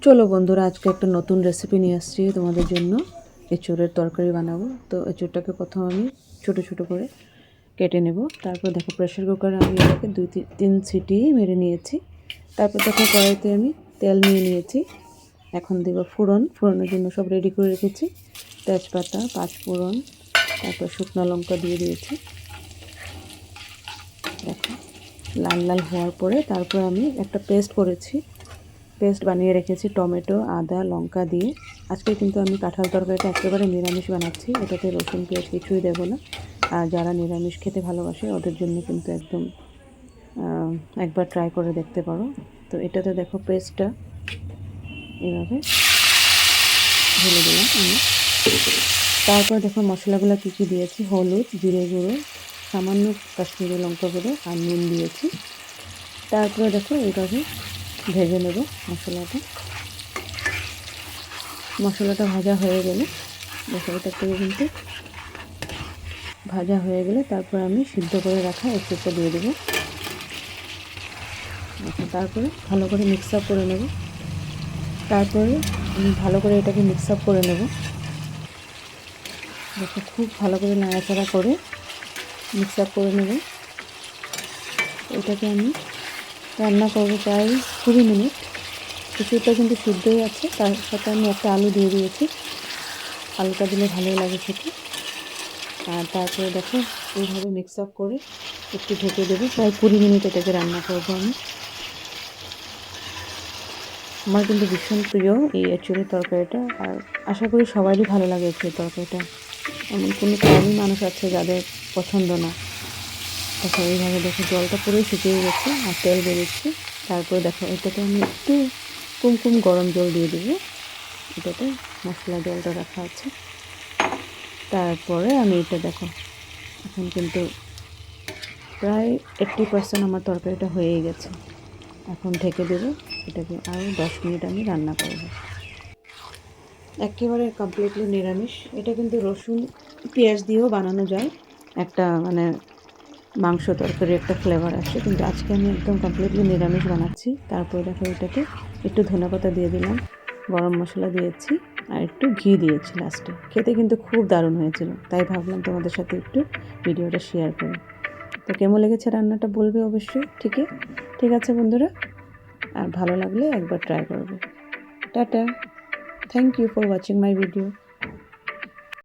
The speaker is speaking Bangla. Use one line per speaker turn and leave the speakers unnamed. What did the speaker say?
চলো বন্ধুরা, আজকে একটা নতুন রেসিপি নিয়ে আসছি তোমাদের জন্য। এঁচোড়ের তরকারি বানাবো। তো এঁচোড়টাকে প্রথম আমি ছোট ছোট করে কেটে নেব। তারপর দেখো প্রেশার কুকারে আমি এটাকে 2-3 সিটি মেরে নিয়েছি। তারপর দেখো কড়াইতে আমি তেল নিয়ে নিয়েছি। এখন দেব ফোড়নের জন্য সব রেডি করে রেখেছি। তেজপাতা, পাঁচফোড়ন, তারপর শুকনো লঙ্কা দিয়ে দিয়েছি। দেখো লাল লাল হওয়ার পরে তারপর আমি একটা পেস্ট বানিয়ে রেখেছি টমেটো, আদা, লঙ্কা দিয়ে। আজকে কিন্তু আমি কাঁঠাল তরকারিটা একেবারে নিরামিষ বানাচ্ছি। এটাতে রসুন পেঁয়াজ কিছুই দেবো না। আর যারা নিরামিষ খেতে ভালোবাসে ওদের জন্য কিন্তু একদম একবার ট্রাই করে দেখতে পারো। তো এটাতে দেখো পেস্টটা এভাবে ঢেলে দিলাম আমি। তারপর দেখো মশলাগুলো কী কী দিয়েছি: হলুদ, জিরে গুঁড়ো, সামান্য কাশ্মীরি লঙ্কা গুঁড়ো আর নুন দিয়েছি। তারপরে দেখো এইভাবে ভেজে নেব মশলাটা ভাজা হয়ে গেলে, দেখো এটা থেকে কিন্তু ভাজা হয়ে গেলে তারপর আমি সিদ্ধ করে রাখা এঁচোড়টা দিয়ে দেবো। তারপরে ভালো করে মিক্স আপ করে নেব। দেখো খুব ভালো করে নাড়াচাড়া করে মিক্স আপ করে নেব। এটাকে আমি রান্না করবো প্রায় 20 মিনিট। এঁচোড়টা কিন্তু সিদ্ধই আছে, তার সাথে আমি একটা আলু দিয়ে দিয়েছি। আলুটা দিলে ভালোই লাগে খেতে। আর তারপরে দেখো এইভাবে মিক্স আপ করে একটু ঢেকে দেবো। প্রায় 20 মিনিট এটাকে রান্না করবো আমি। আমার কিন্তু ভীষণ প্রিয় এই এঁচোড়ের তরকারিটা, আর আশা করি সবারই ভালো লাগে এঁচোড়ের তরকারিটা। এমন কোনো কমই মানুষ আছে যাদের পছন্দ না। দেখো এইভাবে দেখো জলটা পুরোই শুকিয়ে গেছে আর তেল বেরোচ্ছে। তারপরে দেখো এটাতে আমি একটু কুমকুম গরম জল দিয়ে দেবো। এটাতে মশলা জলটা রাখা আছে। তারপরে আমি এটা দেখো এখন কিন্তু প্রায় 80% আমার তরকারিটা হয়েই গেছে। এখন ঢেকে দেবো। এটাকে আরও 10 মিনিট আমি রান্না করব। একেবারে কমপ্লিটলি নিরামিষ। এটা কিন্তু রসুন পেঁয়াজ দিয়েও বানানো যায়। একটা মানে মাংস তরকারি একটা ফ্লেভার আসে, কিন্তু আজকে আমি একদম কমপ্লিটলি নিরামিষ বানাচ্ছি। তারপরে দেখো এটাতে একটু ধনেপাতা দিয়ে দিলাম, গরম মশলা দিয়েছি আর একটু ঘি দিয়েছি লাস্টে। খেতে কিন্তু খুব দারুণ হয়েছিল, তাই ভাবলাম তোমাদের সাথে একটু ভিডিওটা শেয়ার করি। তো কেমন লেগেছে রান্নাটা বলবে অবশ্যই। ঠিক আছে বন্ধুরা, আর ভালো লাগলে একবার ট্রাই করবে। Tata, thank you for watching my video.